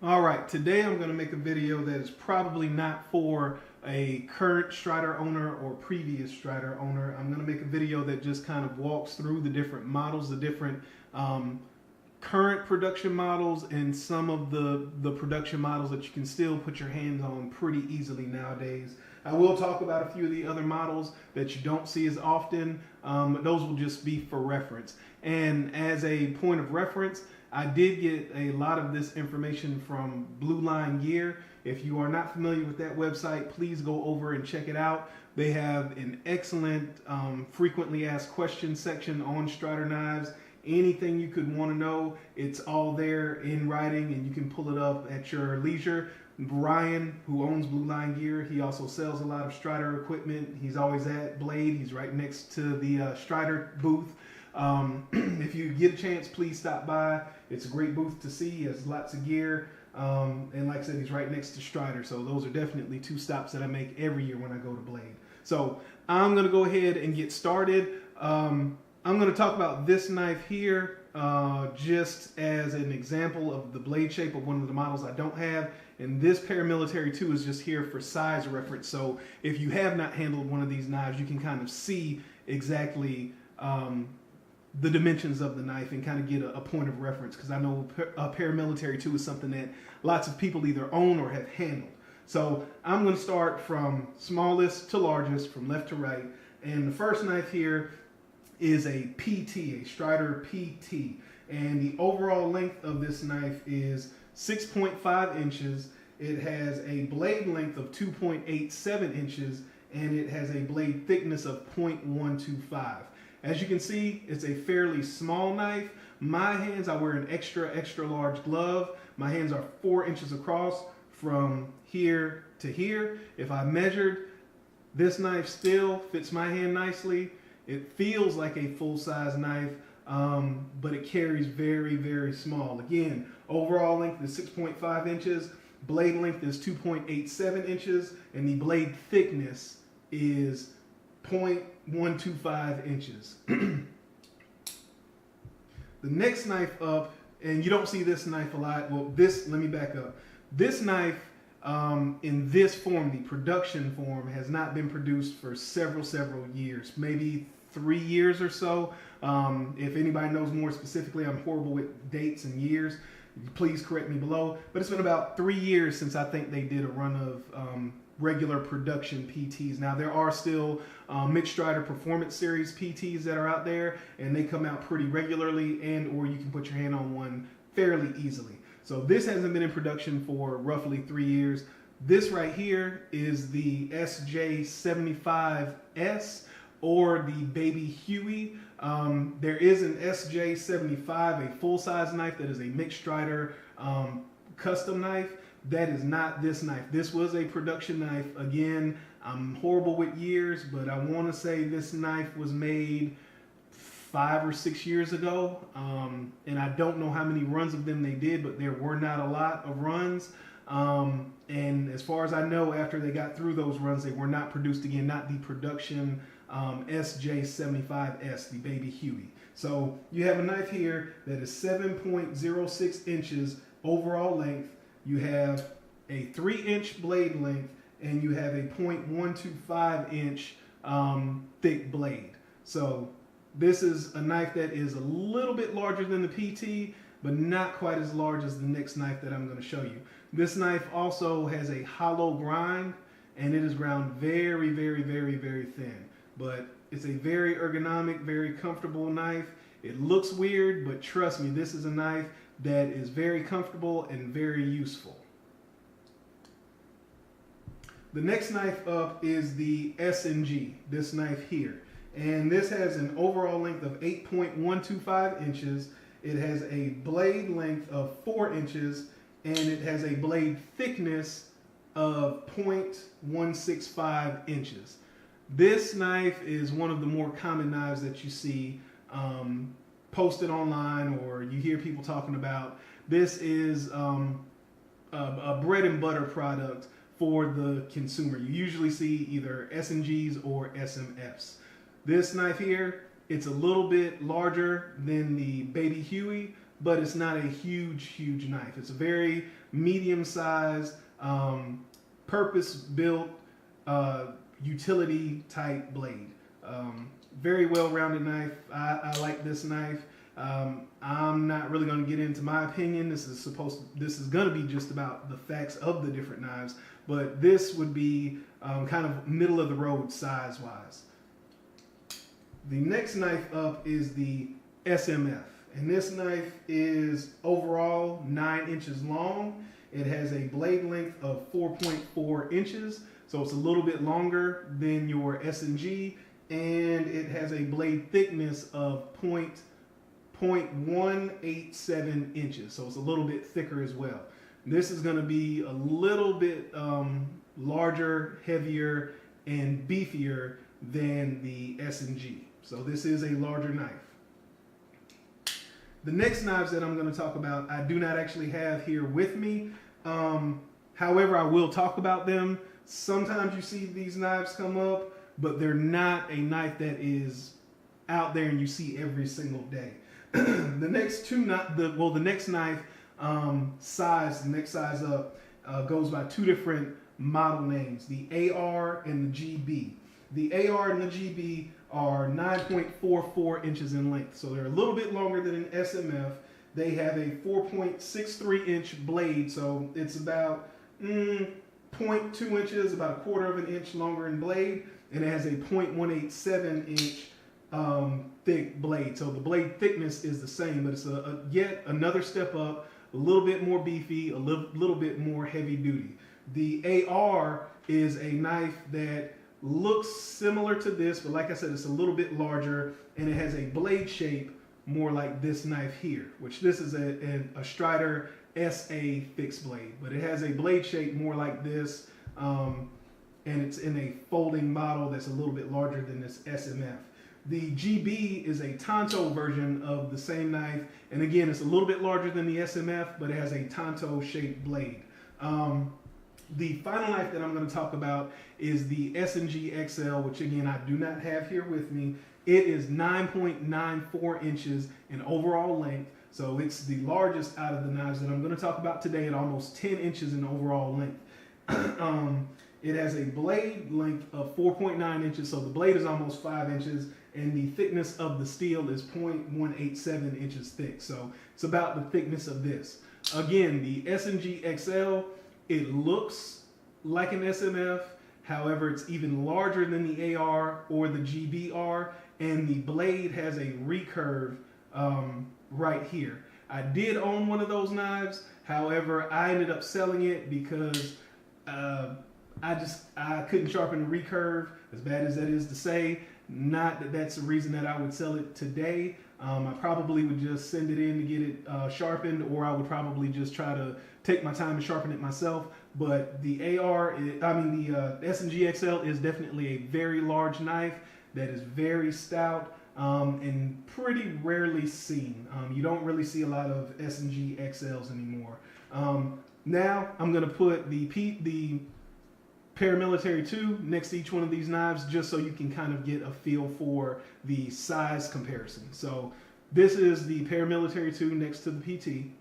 All right, today I'm going to make a video that is probably not for a current Strider owner or previous Strider owner. I'm going to make a video that just kind of walks through the different models, the different current production models, and some of the production models that you can still put your hands on pretty easily nowadays. I will talk about a few of the other models that you don't see as often. Those will just be for reference. And as a point of reference, I did get a lot of this information from Blue Line Gear. If you are not familiar with that website, please go over and check it out. They have an excellent frequently asked questions section on Strider knives. Anything you could want to know, it's all there in writing and you can pull it up at your leisure. Brian, who owns Blue Line Gear, he also sells a lot of Strider equipment. He's always at Blade. He's right next to the Strider booth. If you get a chance, please stop by. It's a great booth to see. He has lots of gear. And like I said, he's right next to Strider. So those are definitely two stops that I make every year when I go to Blade. So I'm going to go ahead and get started. I'm going to talk about this knife here just as an example of the blade shape of one of the models I don't have. And this Paramilitary 2 is just here for size reference. So if you have not handled one of these knives, you can kind of see exactly the dimensions of the knife and kind of get a point of reference, because I know Paramilitary 2 is something that lots of people either own or have handled. So I'm going to start from smallest to largest, from left to right. And the first knife here is a PT, a Strider PT. And the overall length of this knife is 6.5 inches. It has a blade length of 2.87 inches, and it has a blade thickness of 0.125. As you can see, it's a fairly small knife. My hands, I wear an extra large glove. My hands are 4 inches across from here to here. If I measured, this knife still fits my hand nicely. It feels like a full-size knife, but it carries very small. Again, overall length is 6.5 inches. Blade length is 2.87 inches, and the blade thickness is 0.125 inches. The next knife up, and you don't see this knife a lot. Well, let me back up. This knife in this form, the production form, has not been produced for several years, maybe 3 years or so. If anybody knows more specifically, I'm horrible with dates and years. Please correct me below. But it's been about 3 years since I think they did a run of regular production PTs. Now there are still Mitch Strider Performance Series PTs that are out there, and they come out pretty regularly, and or you can put your hand on one fairly easily. So this hasn't been in production for roughly 3 years. This right here is the SJ75S, or the Baby Huey. There is an SJ75, a full-size knife that is a Mitch Strider custom knife. That is not this knife. This was a production knife. Again, I'm horrible with years, but I want to say this knife was made 5 or 6 years ago. And I don't know how many runs of them they did, but there were not a lot of runs. And as far as I know, after they got through those runs, they were not produced again, not the production SJ75S, the Baby Huey. So you have a knife here that is 7.06 inches overall length. You have a 3-inch blade length, and you have a 0.125 inch thick blade. So this is a knife that is a little bit larger than the PT, but not quite as large as the next knife that I'm going to show you. This knife also has a hollow grind, and it is ground very thin. But it's a very ergonomic, very comfortable knife. It looks weird, but trust me, this is a knife that is very comfortable and very useful. The next knife up is the SNG, this knife here. And this has an overall length of 8.125 inches. It has a blade length of 4 inches, and it has a blade thickness of 0.165 inches. This knife is one of the more common knives that you see posted online, or you hear people talking about. This is a bread and butter product for the consumer. You usually see either SNGs or SMFs. This knife here, it's a little bit larger than the Baby Huey, but it's not a huge knife. It's a very medium-sized, purpose-built, utility type blade. Very well-rounded knife. I like this knife. I'm not really going to get into my opinion. This is going to be just about the facts of the different knives, but this would be kind of middle of the road size wise. The next knife up is the SMF, and this knife is overall 9 inches long. It has a blade length of 4.4 inches, so it's a little bit longer than your S&G, and it has a blade thickness of 0.187 inches, so it's a little bit thicker as well. This is going to be a little bit larger, heavier, and beefier than the S&G. So this is a larger knife. The next knives that I'm going to talk about, I do not actually have here with me. However, I will talk about them. Sometimes you see these knives come up, but they're not a knife that is out there and you see every single day. The next knife size up goes by 2 different model names, the AR and the GB. The AR and the GB are 9.44 inches in length, so they're a little bit longer than an SMF. They have a 4.63 inch blade, so it's about 0.2 inches, about 1/4 of an inch longer in blade, and it has a 0.187 inch thick blade. So the blade thickness is the same, but it's yet another step up, a little bit more beefy, a little bit more heavy duty. The AR is a knife that looks similar to this, but like I said, it's a little bit larger, and it has a blade shape more like this knife here, which this is a Strider SA fixed blade, but it has a blade shape more like this, and it's in a folding model that's a little bit larger than this SMF. The GB is a Tonto version of the same knife, and again, it's a little bit larger than the SMF, but it has a Tonto shaped blade. The final knife that I'm going to talk about is the S&G XL, which again, I do not have here with me. It is 9.94 inches in overall length, so it's the largest out of the knives that I'm going to talk about today, at almost 10 inches in overall length. It has a blade length of 4.9 inches, so the blade is almost 5 inches, and the thickness of the steel is 0.187 inches thick, so it's about the thickness of this. Again, the S&G XL, it looks like an SMF, however, it's even larger than the AR or the GBR, and the blade has a recurve right here. I did own one of those knives, however, I ended up selling it because I couldn't sharpen the recurve, as bad as that is to say. Not that that's the reason that I would sell it today. I probably would just send it in to get it sharpened, or I would probably just try to take my time and sharpen it myself. But the the S&G XL is definitely a very large knife that is very stout and pretty rarely seen. You don't really see a lot of S&G XLs anymore. Now I'm going to put the Paramilitary 2 next to each one of these knives, just so you can kind of get a feel for the size comparison. So this is the Paramilitary 2 next to the PT.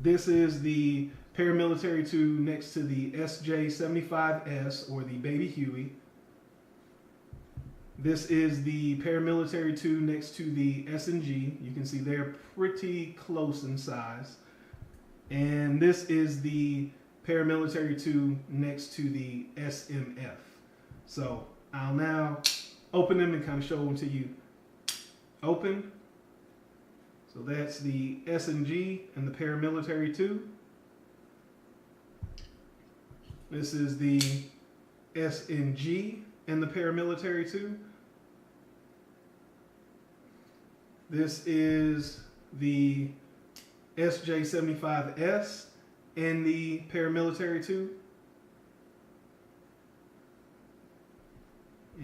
This is the Paramilitary 2 next to the SJ75S, or the Baby Huey. This is the Paramilitary 2 next to the S&G. You can see they're pretty close in size. And this is the Paramilitary 2 next to the SMF. So I'll now open them and kind of show them to you. Open. So that's the S&G and the Paramilitary 2. This is the S&G and the Paramilitary 2. This is the SJ75S and the Paramilitary 2.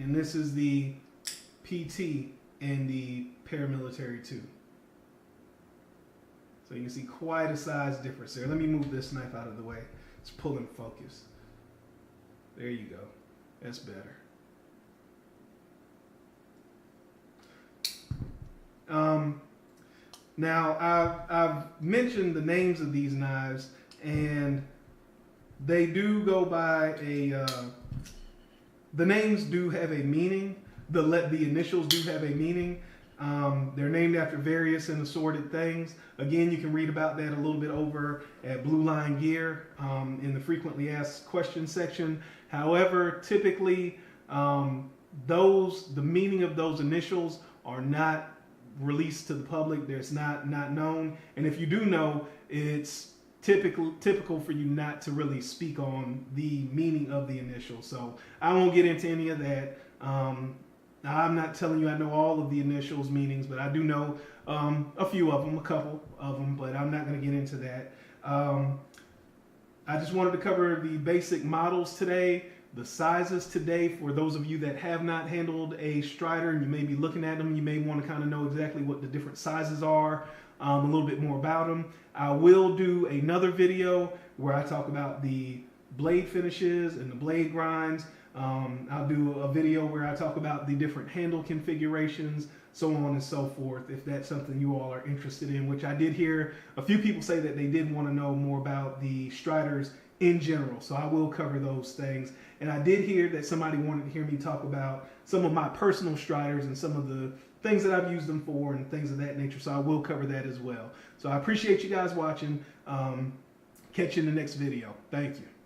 And this is the PT and the Paramilitary 2. So you can see quite a size difference there. Let me move this knife out of the way. Let's pull in focus. There you go. That's better. Now, I've mentioned the names of these knives, and they do go by the names do have a meaning. The initials do have a meaning. They're named after various and assorted things. Again, you can read about that a little bit over at Blue Line Gear in the frequently asked questions section. However, typically the meaning of those initials are not released to the public. There's not known, and if you do know, it's typical for you not to really speak on the meaning of the initials. So I won't get into any of that. I'm not telling you I know all of the initials meanings, but I do know a few of them, a couple of them, but I'm not going to get into that. I just wanted to cover the basic models today, the sizes today. For those of you that have not handled a Strider and you may be looking at them, you may want to kind of know exactly what the different sizes are, a little bit more about them. I will do another video where I talk about the blade finishes and the blade grinds. I'll do a video where I talk about the different handle configurations, so on and so forth, if that's something you all are interested in, which I did hear a few people say that they did want to know more about the Striders in general. So I will cover those things. And I did hear that somebody wanted to hear me talk about some of my personal Striders and some of the things that I've used them for and things of that nature. So I will cover that as well. So I appreciate you guys watching. Catch you in the next video. Thank you.